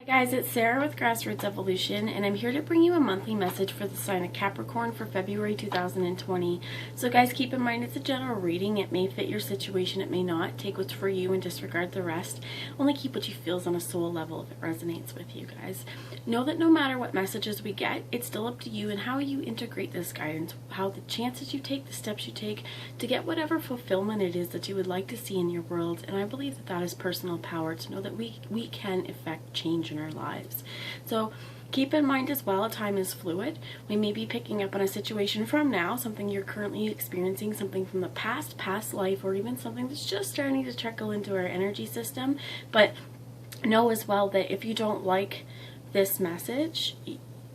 Hey guys, it's Sarah with Grassroots Evolution, and I'm here to bring you a monthly message for the sign of Capricorn for February 2020. So guys, keep in mind it's a general reading. It may fit your situation, it may not. Take what's for you and disregard the rest. Only keep what you feel on a soul level if it resonates with you guys. Know that no matter what messages we get, it's still up to you and how you integrate this guidance, how the chances you take, the steps you take to get whatever fulfillment it is that you would like to see in your world. And I believe that that is personal power, to know that we can effect change in our lives. So keep in mind as well, time is fluid. We may be picking up on a situation from now, something you're currently experiencing, something from the past life, or even something that's just starting to trickle into our energy system. But know as well that if you don't like this message,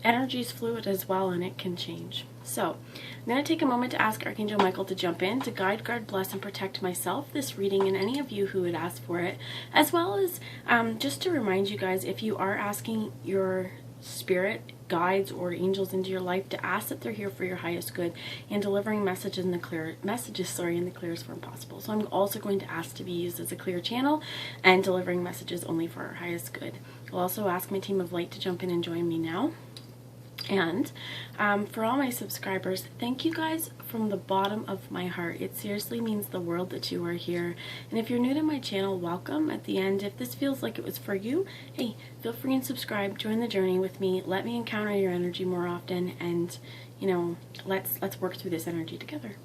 energy is fluid as well, and it can change. So I'm going to take a moment to ask Archangel Michael to jump in to guide, guard, bless, and protect myself, this reading, and any of you who would ask for it, as well as just to remind you guys, if you are asking your spirit guides or angels into your life, to ask that they're here for your highest good and delivering messages in the clearest form possible. So I'm also going to ask to be used as a clear channel and delivering messages only for our highest good. I'll also ask my team of light to jump in and join me now. And for all my subscribers, thank you guys from the bottom of my heart. It seriously means the world that you are here. And if you're new to my channel, welcome. At the end, if this feels like it was for you, hey, feel free and subscribe. Join the journey with me. Let me encounter your energy more often, and let's work through this energy together.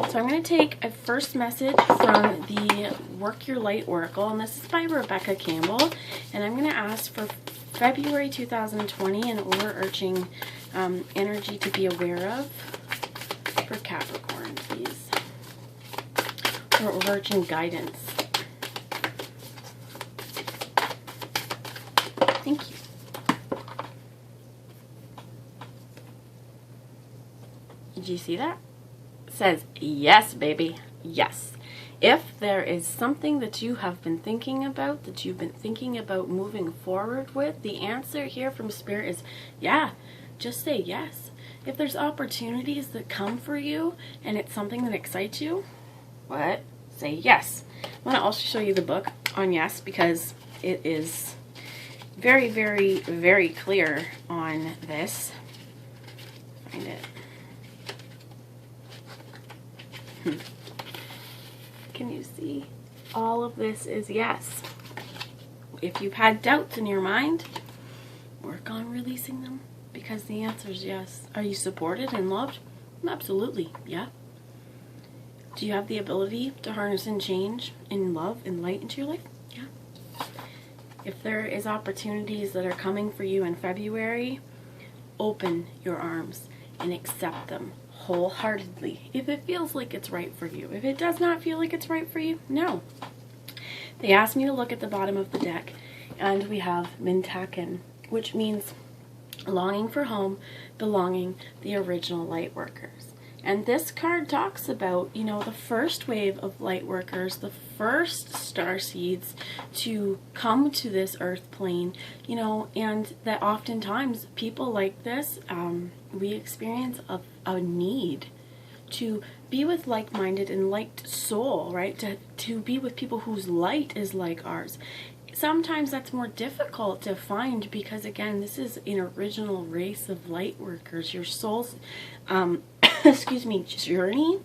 So I'm going to take a first message from the Work Your Light Oracle, and this is by Rebecca Campbell, and I'm going to ask for February 2020 and overarching energy to be aware of for Capricorn, please, or overarching guidance. Thank you. Did you see that? It says yes, baby, yes. If there is something that you have been thinking about, that you've been thinking about moving forward with, the answer here from Spirit is yeah, just say yes. If there's opportunities that come for you and it's something that excites you, what? Say yes. I want to also show you the book on yes, because it is very, very, very clear on this. Find it. Can you see? All of this is yes. If you've had doubts in your mind, work on releasing them, because the answer is yes. Are you supported and loved? Absolutely, yeah. Do you have the ability to harness and change in love and light into your life? Yeah. If there is opportunities that are coming for you in February, open your arms and accept them wholeheartedly if it feels like it's right for you. If it does not feel like it's right for you, no. They asked me to look at the bottom of the deck, and we have Mintaken, which means longing for home, belonging, the original light workers. And this card talks about, the first wave of light workers, the first star seeds to come to this earth plane, and that oftentimes people like this, we experience a need to be with like-minded and liked soul, right? To be with people whose light is like ours. Sometimes that's more difficult to find because, again, this is an original race of light workers. Your soul's, journey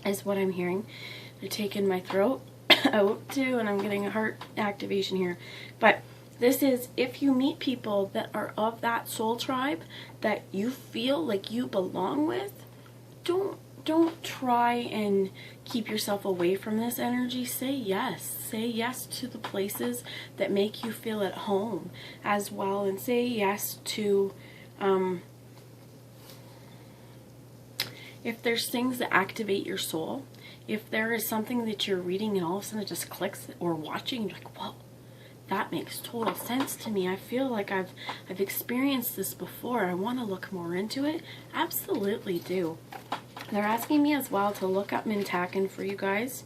is what I'm hearing. They're taking my throat out too, and I'm getting a heart activation here. But this is, if you meet people that are of that soul tribe that you feel like you belong with, don't try and keep yourself away from this energy. Say yes. Say yes to the places that make you feel at home as well, and say yes to if there's things that activate your soul. If there is something that you're reading and all of a sudden it just clicks, or watching, and you're like, whoa, that makes total sense to me. I feel like I've experienced this before. I want to look more into it. Absolutely do. They're asking me as well to look up Mintaken for you guys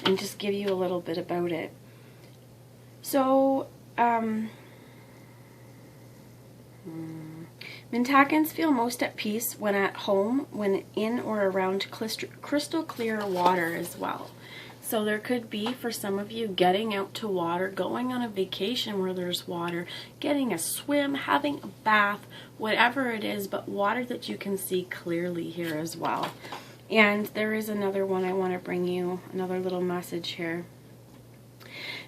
and just give you a little bit about it. So, Mintakens feel most at peace when at home, when in or around crystal clear water as well. So there could be, for some of you, getting out to water, going on a vacation where there's water, getting a swim, having a bath, whatever it is, but water that you can see clearly here as well. And there is another one I want to bring you, another little message here.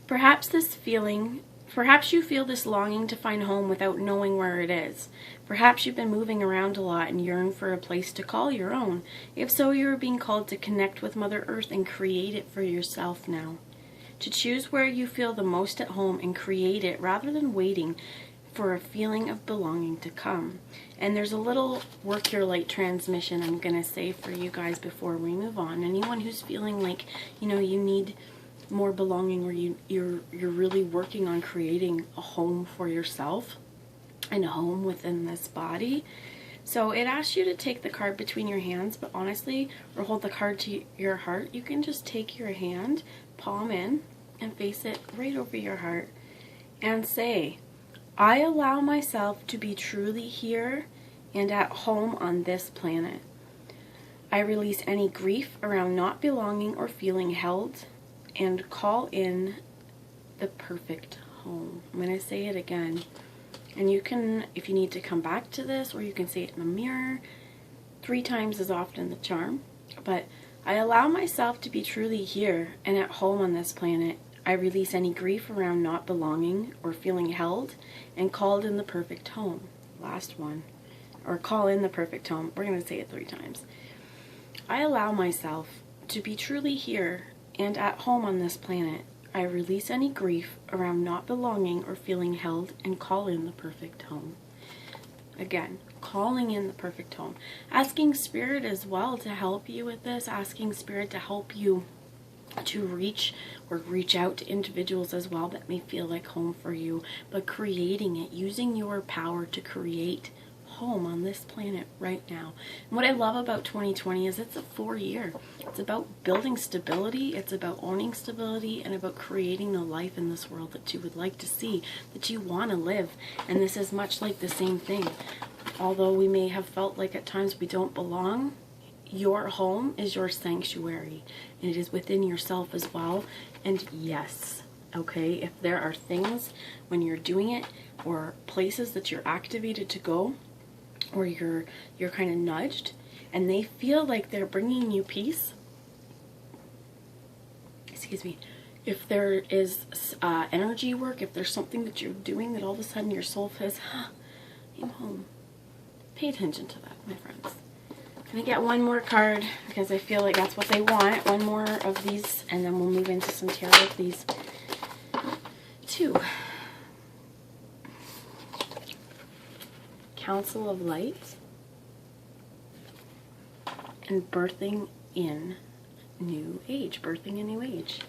Perhaps you feel this longing to find home without knowing where it is. Perhaps you've been moving around a lot and yearn for a place to call your own. If so, you are being called to connect with Mother Earth and create it for yourself now. To choose where you feel the most at home and create it rather than waiting for a feeling of belonging to come. And there's a little work your light transmission I'm going to say for you guys before we move on. Anyone who's feeling like, you need more belonging, or you're really working on creating a home for yourself and a home within this body. So it asks you to take the card between your hands, but honestly, or hold the card to your heart. You can just take your hand, palm in, and face it right over your heart and say, I allow myself to be truly here and at home on this planet. I release any grief around not belonging or feeling held, and call in the perfect home. I'm going to say it again. And you can, if you need to come back to this, or you can say it in the mirror. 3 times is often the charm. But I allow myself to be truly here and at home on this planet. I release any grief around not belonging or feeling held, and called in the perfect home. Last one. Or call in the perfect home. We're going to say it 3 times. I allow myself to be truly here and at home on this planet. I release any grief around not belonging or feeling held, and call in the perfect home. Again, calling in the perfect home. Asking Spirit as well to help you with this. Asking Spirit to help you to reach out to individuals as well that may feel like home for you. But creating it, using your power to create home on this planet right now. And what I love about 2020 is it's a 4-year. It's about building stability, it's about owning stability, and about creating the life in this world that you would like to see, that you want to live. And this is much like the same thing. Although we may have felt like at times we don't belong, your home is your sanctuary, and it is within yourself as well. And yes, okay, if there are things when you're doing it, or places that you're activated to go, or you're kind of nudged, and they feel like they're bringing you peace. Excuse me. If there is energy work, if there's something that you're doing that all of a sudden your soul says, I'm home. Pay attention to that, my friends. Can I get one more card? Because I feel like that's what they want. One more of these, and then we'll move into some tarot, please. 2. Council of Light, and birthing in new age. Birthing in new age.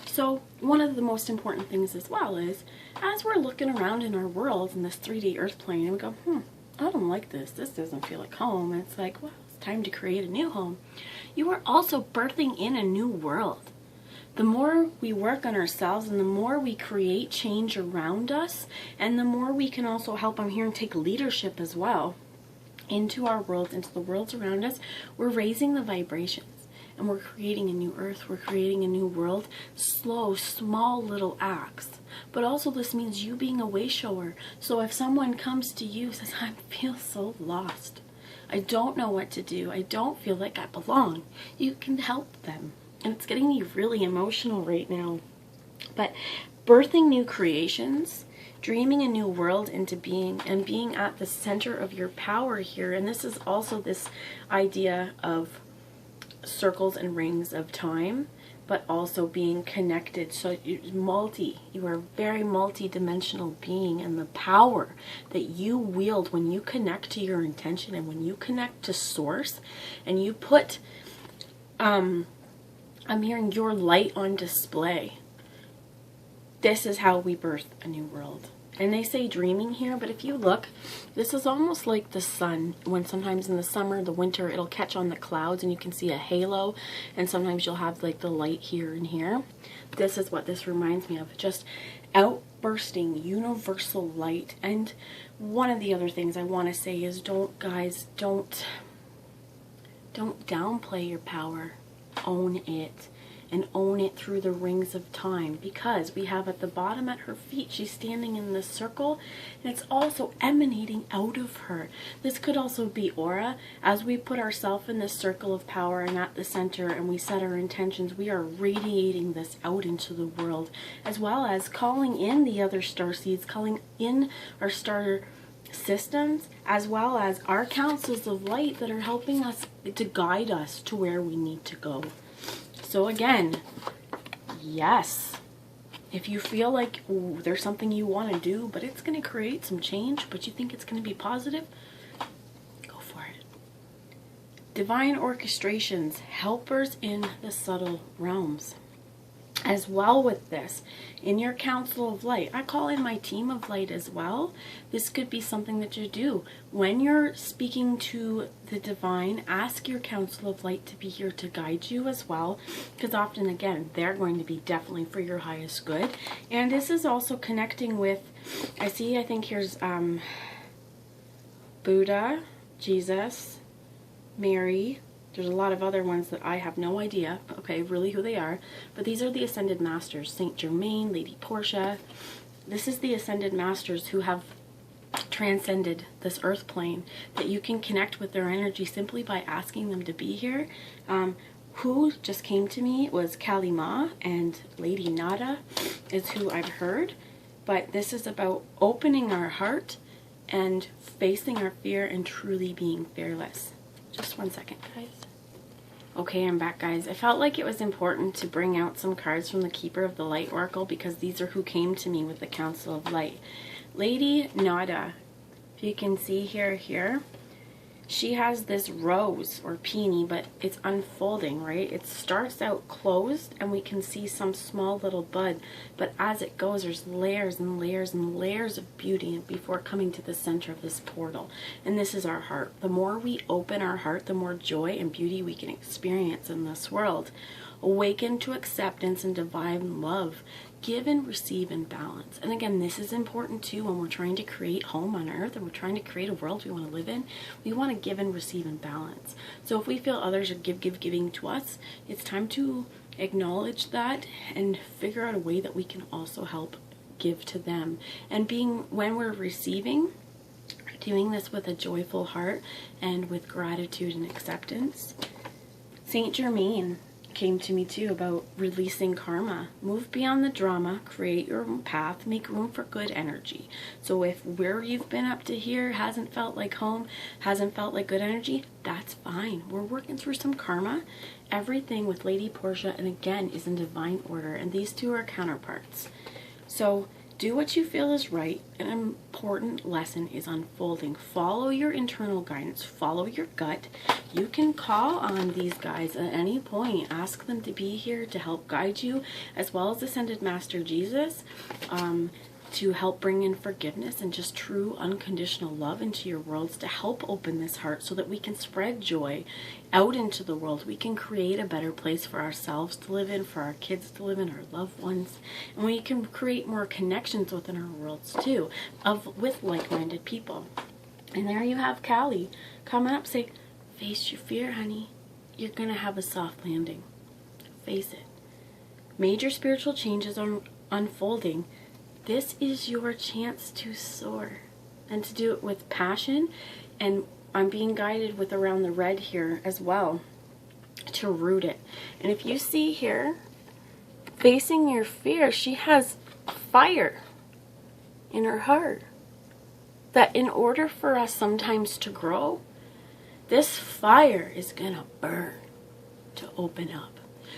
So one of the most important things as well is, as we're looking around in our world in this 3D earth plane, and we go, I don't like this. This doesn't feel like home. And it's like, well, it's time to create a new home. You are also birthing in a new world. The more we work on ourselves, and the more we create change around us, and the more we can also help, I'm here and take leadership as well into our world, into the worlds around us, we're raising the vibrations, and we're creating a new earth, we're creating a new world. Slow, small little acts. But also this means you being a way shower. So if someone comes to you and says, I feel so lost, I don't know what to do, I don't feel like I belong, you can help them. And it's getting me really emotional right now. But birthing new creations, dreaming a new world into being, and being at the center of your power here. And this is also this idea of circles and rings of time, but also being connected. So you are a very multi-dimensional being, and the power that you wield when you connect to your intention, and when you connect to source, and you put I'm hearing your light on display. This is how we birth a new world. And they say dreaming here, but if you look, this is almost like the sun. When sometimes in the summer, the winter, it'll catch on the clouds and you can see a halo, and sometimes you'll have like the light here and here. This is what this reminds me of. Just outbursting universal light. And one of the other things I want to say is don't downplay your power. Own it. and own it through the rings of time, because we have at the bottom at her feet, she's standing in this circle, and it's also emanating out of her. This could also be aura. As we put ourselves in this circle of power and at the center and we set our intentions, we are radiating this out into the world, as well as calling in the other star seeds, calling in our star systems, as well as our councils of light that are helping us to guide us to where we need to go. So again, yes, if you feel like, ooh, there's something you want to do, but it's going to create some change, but you think it's going to be positive, go for it. Divine orchestrations, helpers in the subtle realms. As well with this, in your council of light, I call in my team of light as well. This could be something that you do. When you're speaking to the divine, ask your council of light to be here to guide you as well, because often, again, they're going to be definitely for your highest good. And this is also connecting with, I think here's Buddha, Jesus, Mary. There's a lot of other ones that I have no idea, okay, really who they are. But these are the Ascended Masters. Saint Germain, Lady Portia. This is the Ascended Masters who have transcended this earth plane, that you can connect with their energy simply by asking them to be here. Who just came to me was Kali Ma, and Lady Nada is who I've heard. But this is about opening our heart and facing our fear and truly being fearless. Just one second, guys. Okay, I'm back, guys. I felt like it was important to bring out some cards from the Keeper of the Light Oracle, because these are who came to me with the Council of Light. Lady Nada, if you can see here, she has this rose or peony, but it's unfolding, right? It starts out closed and we can see some small little bud, but as it goes, there's layers and layers and layers of beauty before coming to the center of this portal. And this is our heart. The more we open our heart, the more joy and beauty we can experience in this world. Awaken to acceptance and divine love. Give and receive in balance. And again, this is important too when we're trying to create home on earth and we're trying to create a world we want to live in. We want to give and receive in balance. So if we feel others are giving to us, it's time to acknowledge that and figure out a way that we can also help give to them. And when we're receiving, doing this with a joyful heart and with gratitude and acceptance. Saint Germain came to me too about releasing karma. Move beyond the drama, create your own path, make room for good energy. So if where you've been up to here hasn't felt like home, hasn't felt like good energy, that's fine. We're working through some karma. Everything with Lady Portia, and again, is in divine order, and these two are counterparts. So do what you feel is right. An important lesson is unfolding. Follow your internal guidance. Follow your gut. You can call on these guys at any point. Ask them to be here to help guide you, as well as Ascended Master Jesus, to help bring in forgiveness and just true unconditional love into your worlds, to help open this heart so that we can spread joy out into the world. We can create a better place for ourselves to live in, for our kids to live in, our loved ones, and we can create more connections within our worlds too, with like-minded people. And there you have Kali coming up, say, face your fear, honey. You're gonna have a soft landing. Face it. Major spiritual changes are unfolding. This is your chance to soar, and to do it with passion. And I'm being guided with around the red here as well, to root it. And if you see here, facing your fear, she has fire in her heart. That in order for us sometimes to grow, this fire is gonna burn to open up.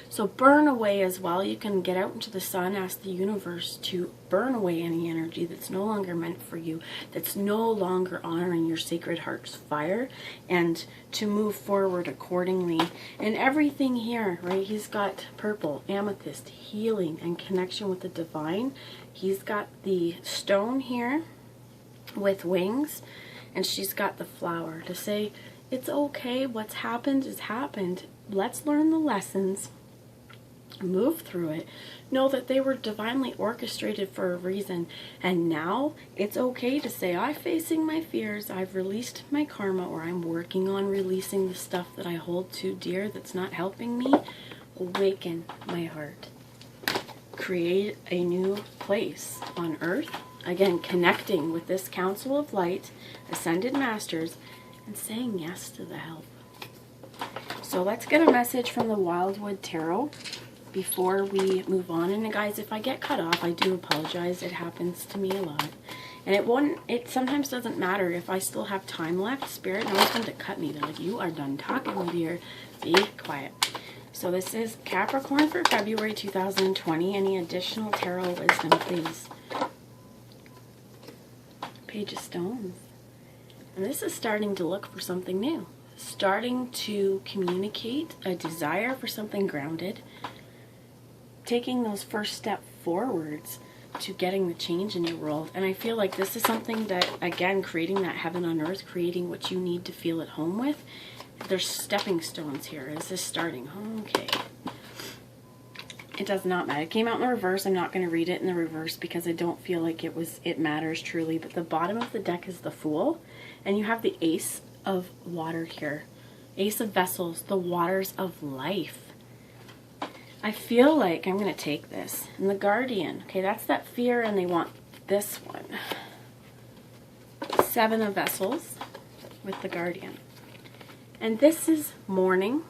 So burn away as well. You can get out into the sun, ask the universe to burn away any energy that's no longer meant for you, that's no longer honoring your sacred heart's fire, and to move forward accordingly. And everything here, right, he's got purple, amethyst, healing, and connection with the divine. He's got the stone here with wings, and she's got the flower to say, it's okay, what's happened is happened. Let's learn the lessons. Move through it. Know that they were divinely orchestrated for a reason. And now it's okay to say, I'm facing my fears. I've released my karma, or I'm working on releasing the stuff that I hold too dear that's not helping me. awaken my heart. Create a new place on earth. Again, connecting with this Council of Light, Ascended Masters, and saying yes to the help. So let's get a message from the Wildwood Tarot before we move on. And guys, if I get cut off, I do apologize. It happens to me a lot. And it sometimes doesn't matter if I still have time left. Spirit knows when to cut me. They're like, you are done talking, my dear. Be quiet. So this is Capricorn for February 2020. Any additional tarot wisdom, please? Page of Stones. And this is starting to look for something new. Starting to communicate a desire for something grounded. Taking those first step forwards to getting the change in your world. And I feel like this is something that, again, creating that heaven on earth, creating what you need to feel at home with. There's stepping stones here. Is this starting? Okay. It does not matter. It came out in the reverse. I'm not going to read it in the reverse because I don't feel like it matters truly. But the bottom of the deck is the Fool. And you have the Ace of Water here. Ace of Vessels, the waters of life. I feel like I'm going to take this. And the Guardian. Okay, that's that fear, and they want this one. Seven of Vessels with the Guardian. And this is mourning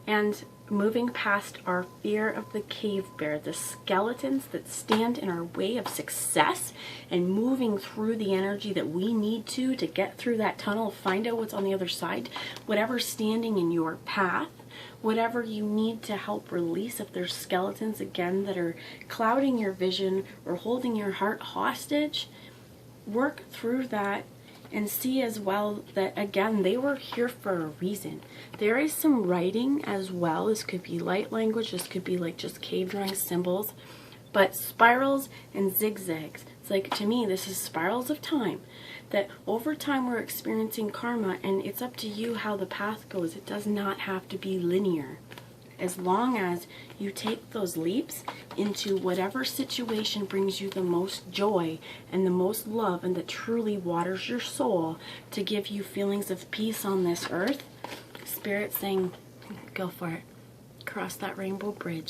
and moving past our fear of the cave bear, the skeletons that stand in our way of success, and moving through the energy that we need to get through that tunnel, find out what's on the other side. Whatever's standing in your path, whatever you need to help release, if there's skeletons again that are clouding your vision or holding your heart hostage, work through that and see as well that, again, they were here for a reason. There is some writing as well. This could be light language. This could be like just cave drawing symbols. But spirals and zigzags. It's like, to me, this is spirals of time. That over time we're experiencing karma, and it's up to you how the path goes. It does not have to be linear. As long as you take those leaps into whatever situation brings you the most joy and the most love and that truly waters your soul to give you feelings of peace on this earth, Spirit saying, go for it. Cross that rainbow bridge.